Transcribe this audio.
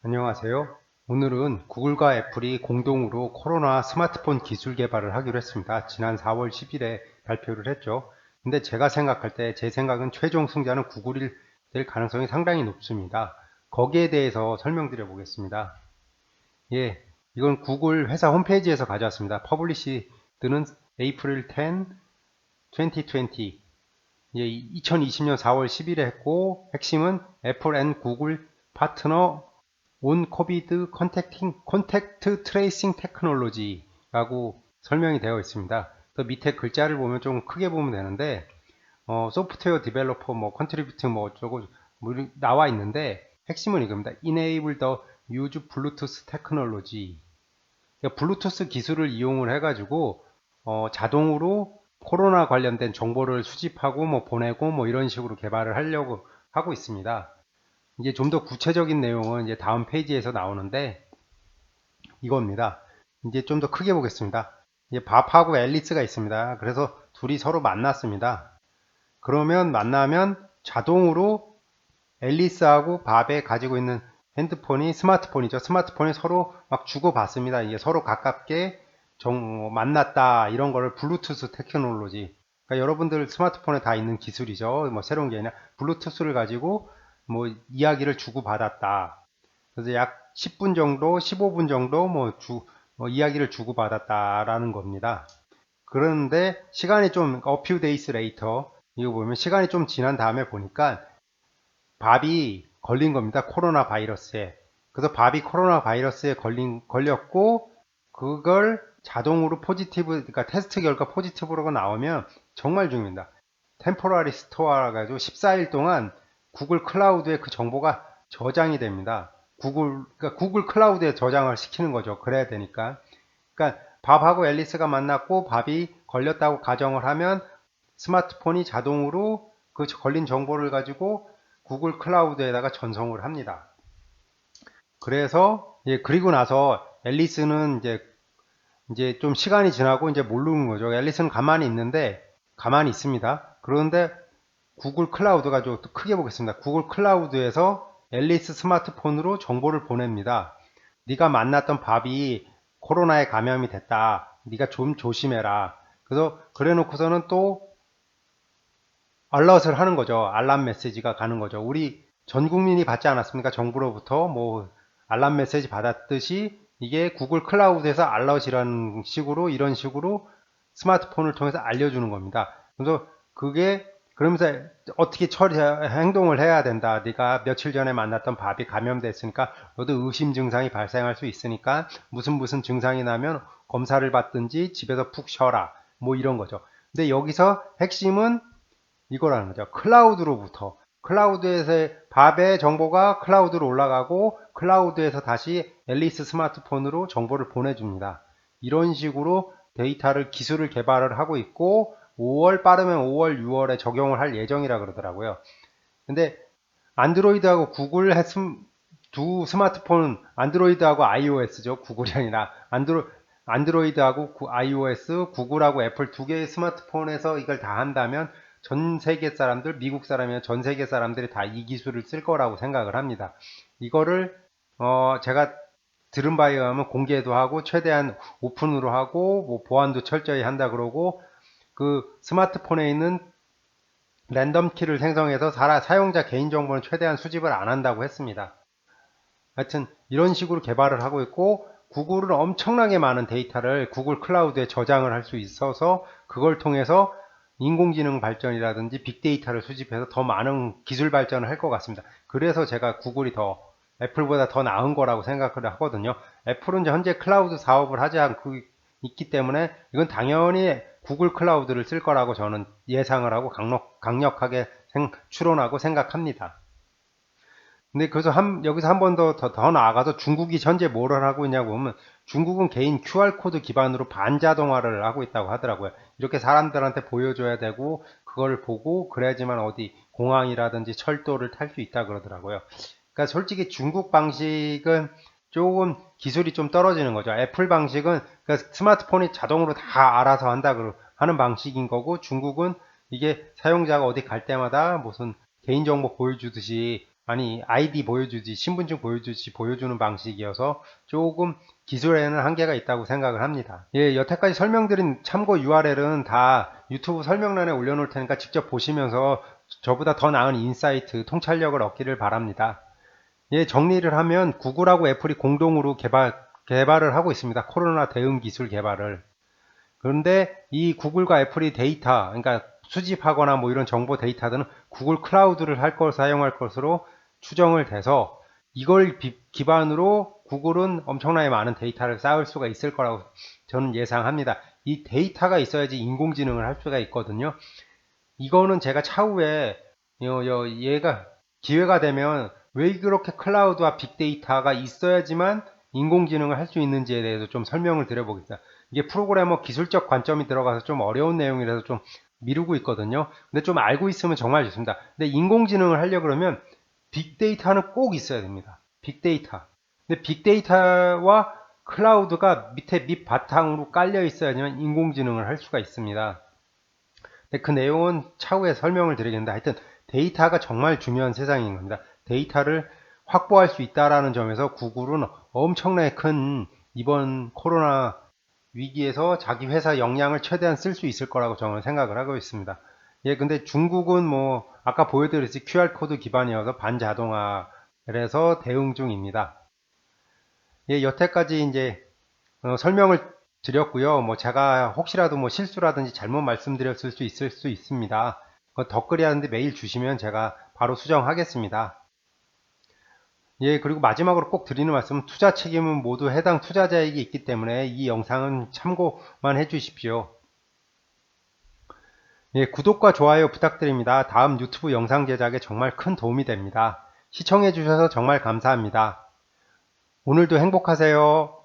안녕하세요. 오늘은 구글과 애플이 공동으로 코로나 스마트폰 기술 개발을 하기로 했습니다. 지난 4월 10일에 발표를 했죠. 근데 제가 생각할 때 제 생각은 최종 승자는 구글이 될 가능성이 상당히 높습니다. 거기에 대해서 설명드려 보겠습니다. 예, 이건 구글 회사 홈페이지에서 가져왔습니다. 퍼블리시드는 April 10, 2020. 예, 2020년 4월 10일에 했고 핵심은 애플 앤 구글 파트너 온 코비드 컨택트 트레이싱 테크놀로지라고 설명이 되어 있습니다. 또 밑에 글자를 보면 좀 크게 보면 되는데 소프트웨어 디벨로퍼 뭐 컨트리뷰팅 뭐 어쩌고 뭐 나와 있는데 핵심은 이겁니다. Enable the use Bluetooth technology. 그러니까 블루투스 기술을 이용을 해가지고 자동으로 코로나 관련된 정보를 수집하고 뭐 보내고 뭐 이런 식으로 개발을 하려고 하고 있습니다. 이제 좀 더 구체적인 내용은 이제 다음 페이지에서 나오는데 이겁니다. 이제 좀 더 크게 보겠습니다. 이제 밥하고 앨리스가 있습니다. 그래서 둘이 서로 만났습니다. 그러면 만나면 자동으로 앨리스하고 밥에 가지고 있는 핸드폰이 스마트폰이죠. 스마트폰이 서로 막 주고받습니다. 이게 서로 가깝게 만났다 이런 거를 블루투스 테크놀로지. 그러니까 여러분들 스마트폰에 다 있는 기술이죠. 뭐 새로운 게 아니라 블루투스를 가지고 뭐 이야기를 주고받았다. 그래서 약 10분 정도, 15분 정도 뭐 이야기를 주고받았다라는 겁니다. 그런데 시간이 좀 a few days later 이거 보면 시간이 좀 지난 다음에 보니까 밥이 걸린 겁니다. 코로나 바이러스에. 그래서 밥이 코로나 바이러스에 걸렸고, 그걸 자동으로 포지티브, 그러니까 테스트 결과 포지티브로가 나오면 정말 중요합니다. 템포러리 스토어라 가지고 14일 동안 구글 클라우드에 그 정보가 저장이 됩니다. 그러니까 구글 클라우드에 저장을 시키는 거죠. 그래야 되니까. 그러니까 밥하고 앨리스가 만났고 밥이 걸렸다고 가정을 하면 스마트폰이 자동으로 그 걸린 정보를 가지고 구글 클라우드에다가 전송을 합니다. 그래서 그리고 나서 앨리스는 이제 좀 시간이 지나고 이제 모르는 거죠. 앨리스는 가만히 있는데 가만히 있습니다. 그런데 구글 클라우드가 좀 크게 보겠습니다. 구글 클라우드에서 앨리스 스마트폰으로 정보를 보냅니다. 네가 만났던 밥이 코로나에 감염이 됐다. 네가 좀 조심해라. 그래서 그래 놓고서는 또 알럿을 하는 거죠. 알람 메시지가 가는 거죠. 우리 전 국민이 받지 않았습니까? 정부로부터 뭐 알람 메시지 받았듯이 이게 구글 클라우드에서 알럿이라는 식으로 이런 식으로 스마트폰을 통해서 알려주는 겁니다. 그래서 그게 그러면서 어떻게 행동을 해야 된다. 네가 며칠 전에 만났던 밥이 감염됐으니까 너도 의심 증상이 발생할 수 있으니까 무슨 증상이 나면 검사를 받든지 집에서 푹 쉬어라. 뭐 이런 거죠. 근데 여기서 핵심은 이거라는 거죠. 클라우드로부터 클라우드에서 밥의 정보가 클라우드로 올라가고 클라우드에서 다시 앨리스 스마트폰으로 정보를 보내줍니다. 이런 식으로 데이터를 기술을 개발을 하고 있고 5월 빠르면 5월 6월에 적용을 할 예정이라 그러더라고요. 근데 안드로이드하고 구글 두 스마트폰은 안드로이드하고 iOS죠. 구글이 아니라 안드로이드하고 iOS, 구글하고 애플 두 개의 스마트폰에서 이걸 다 한다면 전 세계 사람들, 미국 사람이나 전 세계 사람들이 다 이 기술을 쓸 거라고 생각을 합니다. 이거를 제가 들은 바에 의하면 공개도 하고 최대한 오픈으로 하고 뭐 보안도 철저히 한다 그러고 그 스마트폰에 있는 랜덤 키를 생성해서 사용자 개인정보는 최대한 수집을 안 한다고 했습니다. 하여튼 이런 식으로 개발을 하고 있고 구글은 엄청나게 많은 데이터를 구글 클라우드에 저장을 할 수 있어서 그걸 통해서 인공지능 발전이라든지 빅데이터를 수집해서 더 많은 기술 발전을 할 것 같습니다. 그래서 제가 구글이 더 애플보다 더 나은 거라고 생각을 하거든요. 애플은 현재 클라우드 사업을 하지 않고 있기 때문에 이건 당연히 구글 클라우드를 쓸 거라고 저는 예상을 하고 강력하게 추론하고 생각합니다. 근데 그래서 여기서 한 번 더 나아가서 중국이 현재 뭐를 하고 있냐고 보면 중국은 개인 QR코드 기반으로 반자동화를 하고 있다고 하더라고요. 이렇게 사람들한테 보여줘야 되고 그걸 보고 그래야지만 어디 공항이라든지 철도를 탈 수 있다 그러더라고요. 그러니까 솔직히 중국 방식은 조금 기술이 좀 떨어지는 거죠. 애플 방식은 그러니까 스마트폰이 자동으로 다 알아서 하는 방식인 거고 중국은 이게 사용자가 어디 갈 때마다 무슨 개인정보 보여주듯이 아니 아이디 보여주지 신분증 보여주지 보여주는 방식이어서 조금 기술에는 한계가 있다고 생각을 합니다. 예, 여태까지 설명드린 참고 URL은 다 유튜브 설명란에 올려놓을 테니까 직접 보시면서 저보다 더 나은 인사이트, 통찰력을 얻기를 바랍니다. 예, 정리를 하면 구글하고 애플이 공동으로 개발을 하고 있습니다. 코로나 대응 기술 개발을. 그런데 이 구글과 애플이 데이터, 그러니까 수집하거나 뭐 이런 정보 데이터들은 구글 클라우드를 사용할 것으로 추정을 돼서 이걸 기반으로 구글은 엄청나게 많은 데이터를 쌓을 수가 있을 거라고 저는 예상합니다. 이 데이터가 있어야지 인공지능을 할 수가 있거든요. 이거는 제가 차후에 얘가 기회가 되면 왜 그렇게 클라우드와 빅데이터가 있어야지만 인공지능을 할 수 있는지에 대해서 좀 설명을 드려보겠습니다. 이게 프로그래머 기술적 관점이 들어가서 좀 어려운 내용이라서 좀 미루고 있거든요. 근데 좀 알고 있으면 정말 좋습니다. 근데 인공지능을 하려고 그러면 빅데이터는 꼭 있어야 됩니다. 빅데이터. 근데 빅데이터와 클라우드가 밑에 밑바탕으로 깔려 있어야지만 인공지능을 할 수가 있습니다. 근데 그 내용은 차후에 설명을 드리겠는데 하여튼 데이터가 정말 중요한 세상인 겁니다. 데이터를 확보할 수 있다라는 점에서 구글은 엄청나게 큰 이번 코로나 위기에서 자기 회사 역량을 최대한 쓸 수 있을 거라고 저는 생각을 하고 있습니다. 예, 근데 중국은 뭐 아까 보여드렸듯이 QR코드 기반이어서 반자동화에서 대응 중입니다. 예, 여태까지 이제 설명을 드렸고요. 뭐 제가 혹시라도 뭐 실수라든지 잘못 말씀드렸을 수 있을 수 있습니다. 댓글이 하는데 메일 주시면 제가 바로 수정하겠습니다. 예, 그리고 마지막으로 꼭 드리는 말씀은 투자 책임은 모두 해당 투자자에게 있기 때문에 이 영상은 참고만 해 주십시오. 예, 구독과 좋아요 부탁드립니다. 다음 유튜브 영상 제작에 정말 큰 도움이 됩니다. 시청해 주셔서 정말 감사합니다. 오늘도 행복하세요.